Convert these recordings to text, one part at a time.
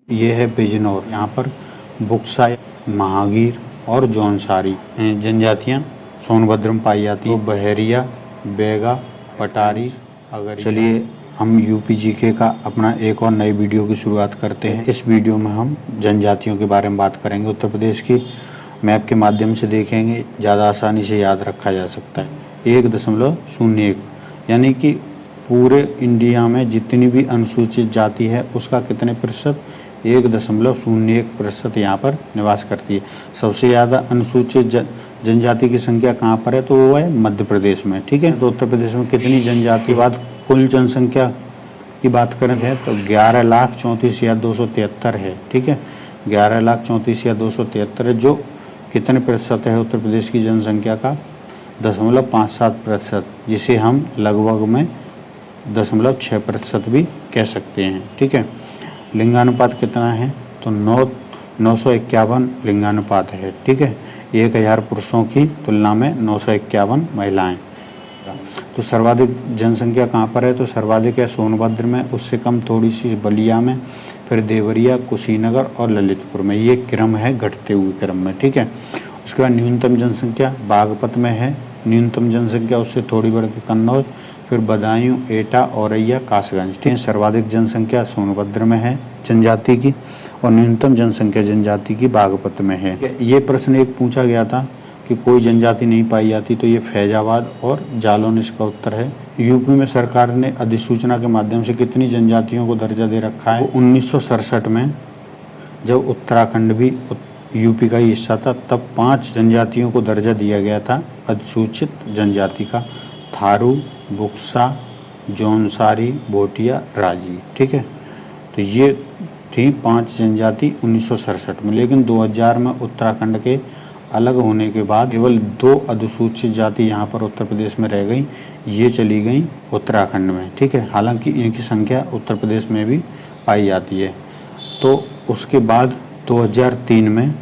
ये है बिजनौर। यहाँ पर बुक्सा, महागीर और जौनसारी जनजातियाँ सोनभद्र में पाई जाती है। बहरिया, बेगा, पटारी, अगर चलिए हम यूपी जीके का अपना एक और नई वीडियो की शुरुआत करते हैं। इस वीडियो में हम जनजातियों के बारे में बात करेंगे। उत्तर प्रदेश की मैप के माध्यम से देखेंगे, ज़्यादा आसानी से याद रखा जा सकता है। 1.01 यानी कि पूरे इंडिया में जितनी भी अनुसूचित जाति है उसका कितने प्रतिशत, 1.01% यहाँ पर निवास करती है। सबसे ज़्यादा अनुसूचित जनजाति की संख्या कहाँ पर है, तो वो है मध्य प्रदेश में। ठीक है, तो उत्तर प्रदेश में कितनी जनजाति, बाद कुल जनसंख्या की बात करें तो 11,34,273 है। ठीक है, 11,34,273 है, जो कितने प्रतिशत है उत्तर प्रदेश की जनसंख्या का, 0.57%, जिसे हम लगभग में 0.6% भी कह सकते हैं। ठीक है, लिंगानुपात कितना है, तो 951 लिंगानुपात है। ठीक है, 1000 पुरुषों की तुलना में 951 महिलाएं। तो सर्वाधिक जनसंख्या कहाँ पर है, तो सर्वाधिक है सोनभद्र में, उससे कम थोड़ी सी बलिया में, फिर देवरिया, कुशीनगर और ललितपुर में। ये क्रम है घटते हुए क्रम में। ठीक है, उसके बाद न्यूनतम जनसंख्या बागपत में है, न्यूनतम जनसंख्या उससे थोड़ी बढ़ के कन्नौज, फिर बदायूं, एटा, औरैया, कासगंज। ठीक है, सर्वाधिक जनसंख्या सोनभद्र में है जनजाति की, और न्यूनतम जनसंख्या जनजाति की बागपत में है। ये प्रश्न एक पूछा गया था कि कोई जनजाति नहीं पाई जाती, तो ये फैजाबाद और जालौन इसका उत्तर है। यूपी में सरकार ने अधिसूचना के माध्यम से कितनी जनजातियों को दर्जा दे रखा है, 1967 में जब उत्तराखंड भी यूपी का ही हिस्सा था, तब 5 जनजातियों को दर्जा दिया गया था अधिसूचित जनजाति का। थारू, बुक्सा, जौनसारी, भोटिया, राजी। ठीक है, तो ये थी 5 जनजाति 1967 में। लेकिन 2000 में उत्तराखंड के अलग होने के बाद केवल 2 अधिसूचित जाति यहाँ पर उत्तर प्रदेश में रह गई, ये चली गई उत्तराखंड में। ठीक है, हालांकि इनकी संख्या उत्तर प्रदेश में भी पाई जाती है। तो उसके बाद 2003 में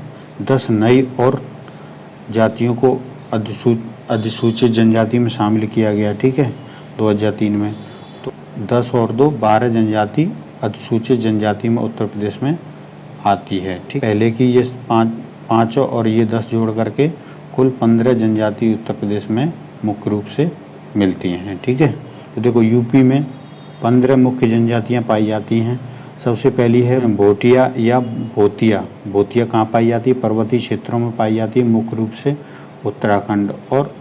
10 नई और जातियों को अधिसूचित जनजाति में शामिल किया गया। ठीक है, 2003 में तो 10 और 2 12 जनजाति अधिसूचित जनजाति में उत्तर प्रदेश में आती है। ठीक, पहले की ये 5 और ये 10 जोड़ करके कुल 15 जनजाति उत्तर प्रदेश में मुख्य रूप से मिलती हैं। ठीक है, तो देखो यूपी में 15 मुख्य जनजातियाँ पाई जाती हैं। सबसे पहली है भोटिया या भोतिया। भोतिया कहाँ पाई जाती है, पर्वतीय क्षेत्रों में पाई जाती है, मुख्य रूप से उत्तराखंड और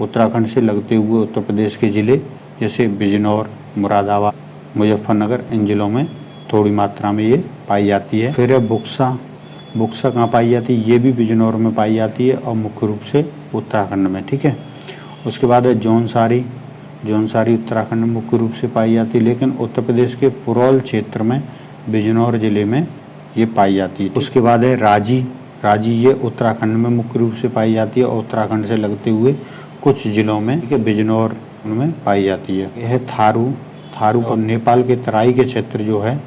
उत्तराखंड से लगते हुए उत्तर प्रदेश के ज़िले जैसे बिजनौर, मुरादाबाद, मुजफ्फरनगर, इन ज़िलों में थोड़ी मात्रा में ये पाई जाती है। फिर है बुक्सा। बुक्सा कहाँ पाई जाती है, ये भी बिजनौर में पाई जाती है और मुख्य रूप से उत्तराखंड में। ठीक है, उसके बाद है जौनसारी। जौनसारी उत्तराखंड में मुख्य रूप से पाई जाती है, लेकिन उत्तर प्रदेश के पुरौल क्षेत्र में बिजनौर ज़िले में ये पाई जाती है। उसके बाद है राजी। राजी ये उत्तराखंड में मुख्य रूप से पाई जाती है और उत्तराखंड से लगते हुए कुछ ज़िलों में, ठीक है, बिजनौर उनमें पाई जाती है। यह है थारू। थारू और नेपाल के तराई के क्षेत्र जो है,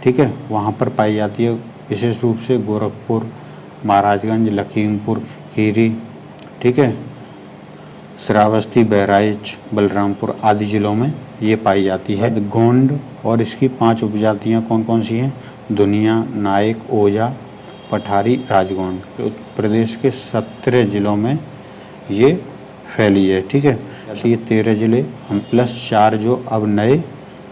ठीक है, वहाँ पर पाई जाती है, विशेष रूप से गोरखपुर, महाराजगंज, लखीमपुर खीरी, ठीक है, श्रावस्ती, बहराइच, बलरामपुर आदि जिलों में ये पाई जाती है। गोंड और इसकी 5 उपजातियाँ कौन कौन सी हैं, दुनिया, नायक, ओझा, पठारी, राजगोंड। प्रदेश के 17 जिलों में ये फैली है। ठीक है, ये 13 जिले हम +4 जो अब नए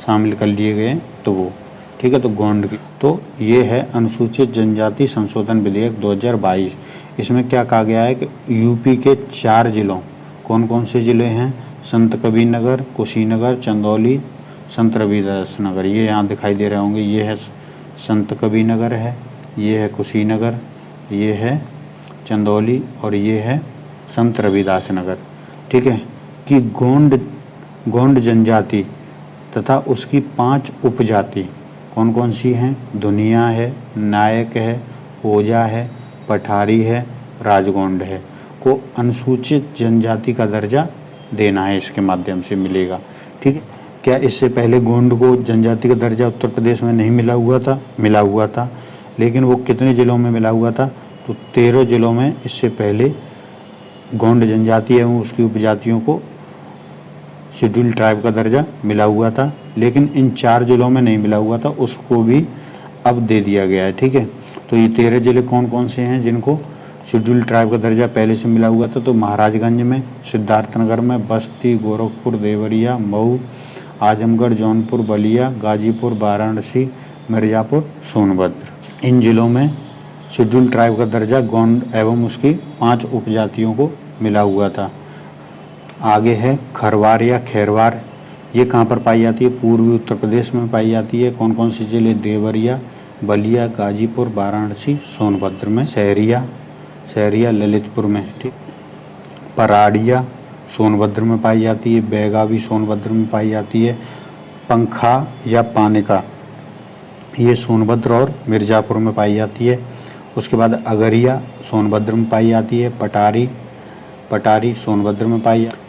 शामिल कर लिए गए तो वो, ठीक है, तो गोंड की। तो ये है अनुसूचित जनजाति संशोधन विधेयक 2022। इसमें क्या कहा गया है कि यूपी के 4 जिलों, कौन कौन से ज़िले हैं, संत कबीर नगर, कुशीनगर, चंदौली, संत रविदास नगर। ये यहाँ दिखाई दे रहे होंगे, ये है संत कबीर नगर है, ये है कुशीनगर, ये है चंदौली और ये है संत रविदास नगर। ठीक है, कि गोंड जनजाति तथा उसकी 5 उपजाति कौन कौन सी हैं, दुनिया है, नायक है, ओझा है, पठारी है, राजगोंड है, को अनुसूचित जनजाति का दर्जा देना है, इसके माध्यम से मिलेगा। ठीक है, क्या इससे पहले गोंड को जनजाति का दर्जा उत्तर प्रदेश में नहीं मिला हुआ था? मिला हुआ था, लेकिन वो कितने ज़िलों में मिला हुआ था, तो 13 ज़िलों में इससे पहले गोंड जनजाति एवं उसकी उपजातियों को शेड्यूल्ड ट्राइब का दर्जा मिला हुआ था, लेकिन इन 4 जिलों में नहीं मिला हुआ था, उसको भी अब दे दिया गया है। ठीक है, तो ये 13 जिले कौन कौन से हैं जिनको शेड्यूल ट्राइब का दर्जा पहले से मिला हुआ था? तो महाराजगंज में, सिद्धार्थनगर में, बस्ती, गोरखपुर, देवरिया, मऊ, आजमगढ़, जौनपुर, बलिया, गाजीपुर, वाराणसी, मिर्जापुर, सोनभद्र। इन जिलों में शेड्यूल ट्राइब का दर्जा गोंड एवं उसकी 5 उपजातियों को मिला हुआ था। आगे है खरवार या खैरवार, ये कहाँ पर पाई जाती है? पूर्वी उत्तर प्रदेश में पाई जाती है। कौन कौन से जिले? देवरिया, बलिया, गाजीपुर, वाराणसी, सोनभद्र में। सहरिया ललितपुर में। ठीक, पराड़िया सोनभद्र में पाई जाती है। बैगा भी सोनभद्र में पाई जाती है। पंखा या पानिका, ये सोनभद्र और मिर्ज़ापुर में पाई जाती है। उसके बाद अगरिया सोनभद्र में पाई जाती है। पटारी सोनभद्र में पाई जाती।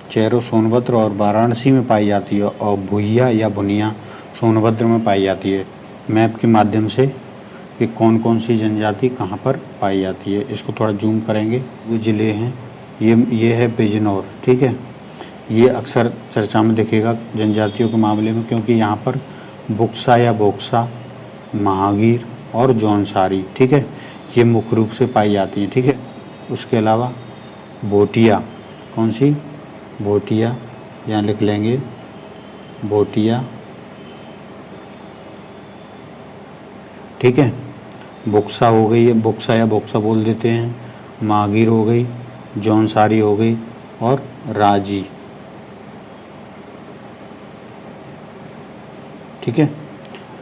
चेरो सोनभद्र और वाराणसी में पाई जाती है। और भुइया या भुनिया सोनभद्र में पाई जाती है। मैप के माध्यम से कि कौन कौन सी जनजाति कहाँ पर पाई जाती है, इसको थोड़ा जूम करेंगे। वो जिले हैं, ये है बिजनौर। ठीक है, ये अक्सर चर्चा में दिखेगा जनजातियों के मामले में, क्योंकि यहाँ पर बुक्सा या बोक्सा, महागीर और जौनसारी, ठीक है, ये मुख्य रूप से पाई जाती हैं। ठीक है, उसके अलावा भोटिया, कौन सी? भोटिया, यहाँ लिख लेंगे भोटिया। ठीक है, बुक्सा हो गई, बुक्सा या बोक्सा बोल देते हैं। महागीर हो गई, जौनसारी हो गई और राजी। ठीक है,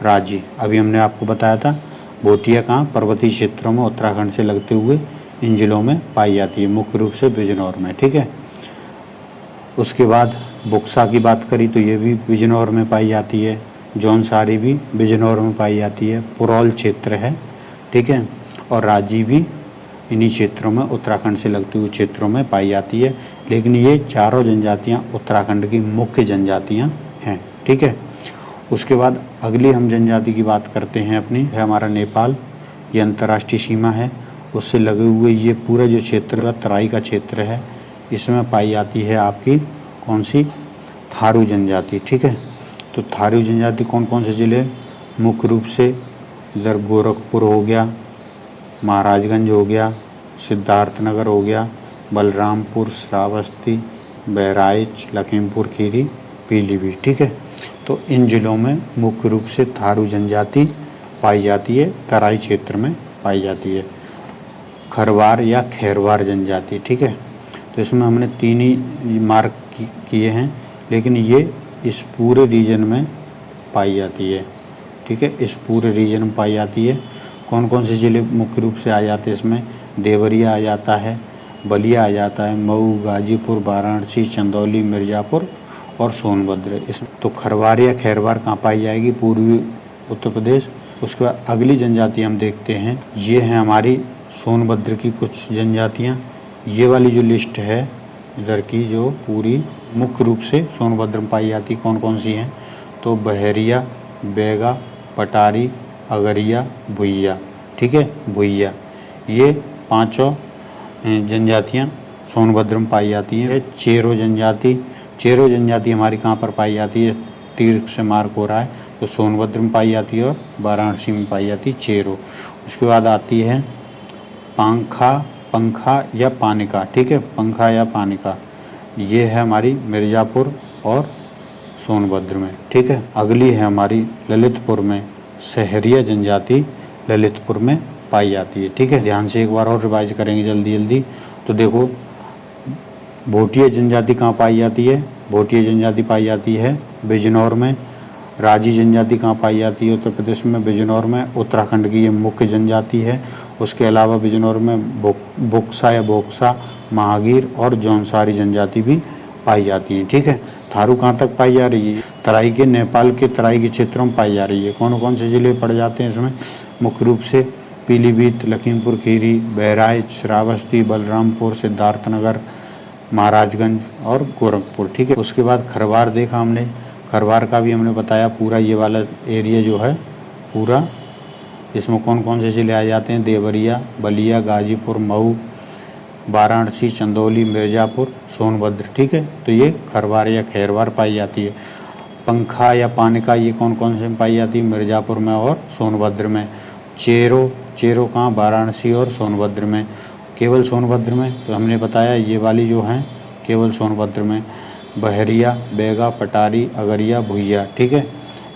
राजी अभी हमने आपको बताया था। भोटिया कहाँ? पर्वतीय क्षेत्रों में उत्तराखंड से लगते हुए इन जिलों में पाई जाती है, मुख्य रूप से बिजनौर में। ठीक है, उसके बाद बुक्सा की बात करी तो ये भी बिजनौर में पाई जाती है। जौनसारी भी बिजनौर में पाई जाती है, पुरौल क्षेत्र है। ठीक है, और राजी भी इन्हीं क्षेत्रों में, उत्तराखंड से लगते हुए क्षेत्रों में पाई जाती है। लेकिन ये चारों जनजातियाँ उत्तराखंड की मुख्य जनजातियाँ हैं। ठीक है, उसके बाद अगली हम जनजाति की बात करते हैं अपनी, है हमारा नेपाल। ये अंतर्राष्ट्रीय सीमा है, उससे लगे हुए ये पूरा जो क्षेत्र तराई का क्षेत्र है, इसमें पाई जाती है आपकी कौन सी? थारू जनजाति। ठीक है, तो थारू जनजाति कौन कौन से जिले? मुख्य रूप से इधर गोरखपुर हो गया, महाराजगंज हो गया, सिद्धार्थनगर हो गया, बलरामपुर, श्रावस्ती, बहराइच, लखीमपुर खीरी, पीलीभीत। ठीक है, तो इन जिलों में मुख्य रूप से थारू जनजाति पाई जाती है, तराई क्षेत्र में पाई जाती है। खरवार या खैरवार जनजाति। ठीक है, तो इसमें हमने 3 ही मार्क किए हैं, लेकिन ये इस पूरे रीजन में पाई जाती है। ठीक है, इस पूरे रीजन में पाई जाती है। कौन कौन से ज़िले मुख्य रूप से आ जाते हैं इसमें? देवरिया आ जाता है, बलिया आ जाता है, मऊ, गाजीपुर, वाराणसी, चंदौली, मिर्ज़ापुर और सोनभद्र। इसमें तो खरवार या खैरवार कहाँ पाई जाएगी? पूर्वी उत्तर प्रदेश। उसके बाद अगली जनजाति हम देखते हैं, ये हैं हमारी सोनभद्र की कुछ जनजातियाँ। ये वाली जो लिस्ट है इधर की, जो पूरी मुख्य रूप से सोनभद्र में पाई जाती, कौन कौन सी हैं? तो बहरिया, बैगा, पटारी, अगरिया, भुइया। ठीक है, भुइया, ये 5 जनजातियाँ सोनभद्र में पाई जाती हैं। चेरो जनजाति हमारी कहाँ पर पाई जाती है? तीर से मार्क हो रहा है, तो सोनभद्र में पाई जाती है और वाराणसी में पाई जाती है चेरो। उसके बाद आती है पंखा या पानिका। ठीक है, पंखा या पानिका, ये है हमारी मिर्ज़ापुर और सोनभद्र में। ठीक है, अगली है हमारी ललितपुर में। सहरिया जनजाति ललितपुर में पाई जाती है। ठीक है, ध्यान से एक बार और रिवाइज करेंगे जल्दी। तो देखो, भोटिया जनजाति कहाँ पाई जाती है? भोटिया जनजाति पाई जाती है बिजनौर में। राजी जनजाति कहाँ पाई जाती है? उत्तर प्रदेश में, बिजनौर में। उत्तराखंड की ये मुख्य जनजाति है। उसके अलावा बिजनौर में बुक्सा या बोक्सा, महागीर और जौनसारी जनजाति भी पाई जाती है। ठीक है, थारू कहाँ तक पाई जा रही है? तराई के, नेपाल के तराई के क्षेत्रों में पाई जा रही है। कौन कौन से ज़िले पड़ जाते हैं इसमें? मुख्य रूप से पीलीभीत, लखीमपुर खीरी, बहराइच, श्रावस्ती, बलरामपुर, सिद्धार्थनगर, महाराजगंज और गोरखपुर। ठीक है, उसके बाद खरवार देखा हमने, खरवार का भी हमने बताया। पूरा ये वाला एरिया जो है पूरा, इसमें कौन कौन से ज़िले आ जाते हैं? देवरिया, बलिया, गाजीपुर, मऊ, वाराणसी, चंदौली, मिर्ज़ापुर, सोनभद्र। ठीक है, तो ये खरवार या खैरवार पाई जाती है। पंखा या पानिका ये कौन कौन से में पाई जाती है? मिर्ज़ापुर में और सोनभद्र में। चेरो कहाँ? वाराणसी और सोनभद्र में। केवल सोनभद्र में तो हमने बताया ये वाली जो हैं केवल सोनभद्र में। बहरिया, बैगा, पटारी, अगरिया, भुइया, ठीक है,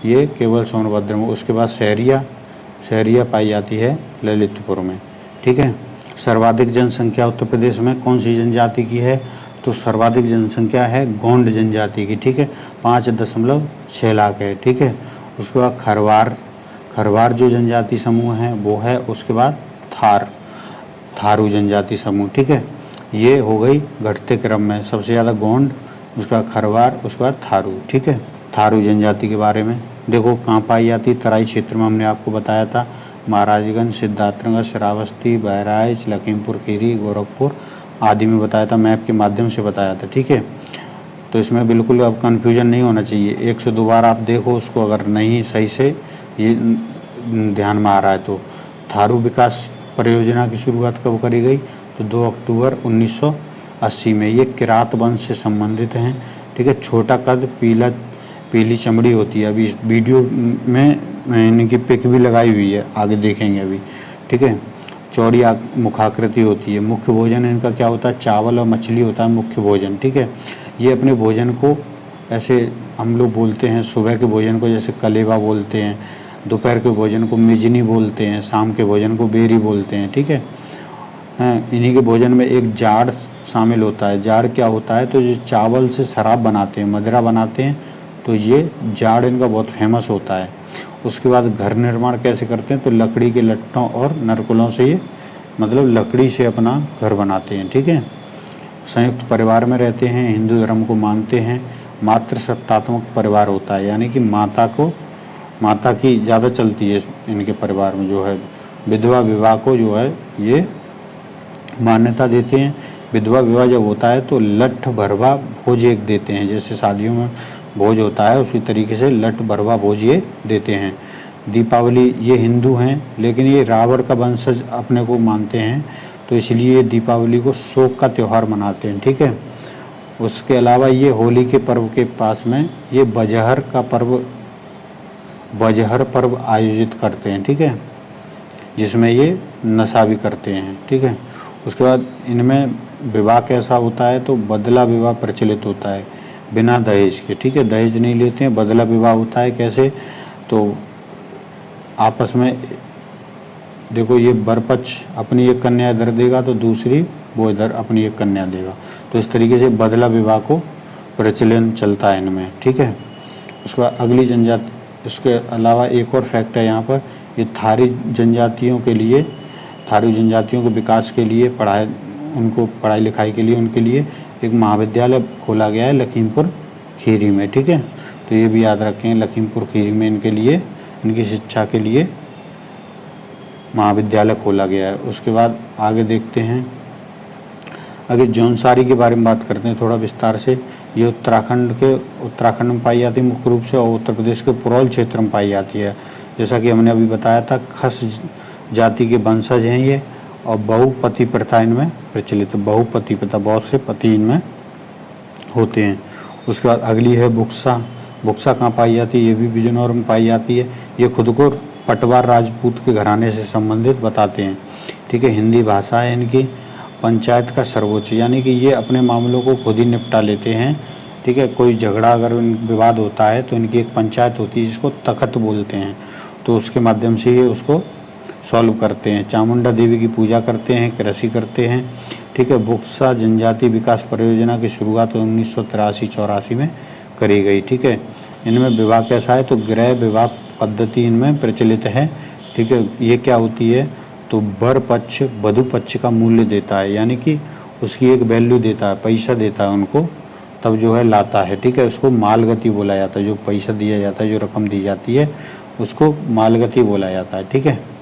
ये केवल सोनभद्र में। उसके बाद शहरिया पाई जाती है ललितपुर में, ठीक है। सर्वाधिक जनसंख्या उत्तर प्रदेश में कौन सी जनजाति की है? तो सर्वाधिक जनसंख्या है गोंड जनजाति की, ठीक है, 5.6 लाख है, ठीक है। उसके बाद खरवार जो जनजाति समूह है वो है। उसके बाद थारू जनजाति समूह, ठीक है। ये हो गई घटते क्रम में, सबसे ज़्यादा गोंड, उसके बाद खरवार, उसके बाद थारू, ठीक है। थारू जनजाति के बारे में देखो कहाँ पाई जाती? तराई क्षेत्र में हमने आपको बताया था, महाराजगंज, सिद्धार्थनगर, श्रावस्ती, बहराइच, लखीमपुर खीरी, गोरखपुर आदि में बताया था, मैप के माध्यम से बताया था, ठीक है। तो इसमें बिल्कुल अब कन्फ्यूजन नहीं होना चाहिए, 1 से 2 बार आप देखो उसको, अगर नहीं सही से ये ध्यान में आ रहा है तो। थारू विकास परियोजना की शुरुआत कब करी गई? तो 2 अक्टूबर 1980 में। ये किरात वंश से संबंधित हैं, ठीक है। छोटा कद, पीली चमड़ी होती है। अभी इस वीडियो में इनकी पिक भी लगाई हुई है, आगे देखेंगे अभी, ठीक है। चौड़ी मुखाकृति होती है। मुख्य भोजन इनका क्या होता है? चावल और मछली होता है मुख्य भोजन, ठीक है। ये अपने भोजन को ऐसे हम लोग बोलते हैं, सुबह के भोजन को जैसे कलेवा बोलते हैं, दोपहर के भोजन को मिजनी बोलते हैं, शाम के भोजन को बेरी बोलते हैं, ठीक है। इन्हीं के भोजन में एक जाड़ शामिल होता है। जाड़ क्या होता है? तो जो चावल से शराब बनाते हैं, मदिरा बनाते हैं, तो ये जाड़ इनका बहुत फेमस होता है। उसके बाद घर निर्माण कैसे करते हैं? तो लकड़ी के लट्टों और नरकुलों से, ये मतलब लकड़ी से अपना घर बनाते हैं, ठीक है। संयुक्त परिवार में रहते हैं, हिंदू धर्म को मानते हैं। मातृसत्तात्मक परिवार होता है, यानी कि माता की ज़्यादा चलती है इनके परिवार में जो है। विधवा विवाह को जो है ये मान्यता देते हैं। विधवा विवाह जब होता है तो लठ भरवा भोज एक देते हैं, जैसे शादियों में भोज होता है उसी तरीके से लठ भरवा भोज ये देते हैं। दीपावली, ये हिंदू हैं लेकिन ये रावण का वंशज अपने को मानते हैं, तो इसलिए ये दीपावली को शोक का त्यौहार मनाते हैं, ठीक है। उसके अलावा ये होली के पर्व के पास में ये बजहर पर्व आयोजित करते हैं, ठीक है, जिसमें ये नशा भी करते हैं, ठीक है। उसके बाद इनमें विवाह कैसा होता है? तो बदला विवाह प्रचलित होता है बिना दहेज के, ठीक है। दहेज नहीं लेते हैं, बदला विवाह होता है। कैसे? तो आपस में देखो, ये वर पक्ष अपनी एक कन्या इधर देगा तो दूसरी वो इधर अपनी एक कन्या देगा, तो इस तरीके से बदला विवाह को प्रचलन चलता है इनमें, ठीक है। उसके बाद अगली जनजाति, इसके अलावा एक और फैक्ट है यहाँ पर, ये थारू जनजातियों के विकास के लिए पढ़ाई लिखाई के लिए उनके लिए एक महाविद्यालय खोला गया है लखीमपुर खीरी में, ठीक है। तो ये भी याद रखें, लखीमपुर खीरी में इनके लिए, इनकी शिक्षा के लिए महाविद्यालय खोला गया है। उसके बाद आगे देखते हैं, अगर जौनसारी के बारे में बात करते हैं थोड़ा विस्तार से। ये उत्तराखंड में पाई जाती है मुख्य रूप से, और उत्तर प्रदेश के पुरौल क्षेत्र में पाई जाती है। जैसा कि हमने अभी बताया था, खस जाति के वंशज हैं ये, और बहुपति प्रथा इनमें प्रचलित है। बहुपति प्रथा, बहुत से पति इनमें होते हैं। उसके बाद अगली है बुक्सा। बुक्सा कहाँ पाई जाती है? ये भी बिजनौर में पाई जाती है। ये खुद को पटवार राजपूत के घराने से संबंधित बताते हैं, ठीक है। हिंदी भाषा है इनकी। पंचायत का सर्वोच्च, यानी कि ये अपने मामलों को खुद ही निपटा लेते हैं, ठीक है। कोई झगड़ा अगर विवाद होता है तो इनकी एक पंचायत होती है जिसको तखत बोलते हैं, तो उसके माध्यम से ये उसको सॉल्व करते हैं। चामुंडा देवी की पूजा करते हैं, कृषि करते हैं, ठीक है। बुक्सा जनजाति विकास परियोजना की शुरुआत 1983-84 में करी गई, ठीक है। इनमें विवाह कैसा है? तो गृह विवाह पद्धति इनमें प्रचलित है, ठीक है। ये क्या होती है? तो वर पक्ष वधु पक्ष का मूल्य देता है, यानी कि उसकी एक वैल्यू देता है, पैसा देता है उनको, तब जो है लाता है, ठीक है। उसको मालगति बोला जाता है, जो पैसा दिया जाता है, जो रकम दी जाती है उसको मालगति बोला जाता है, ठीक है।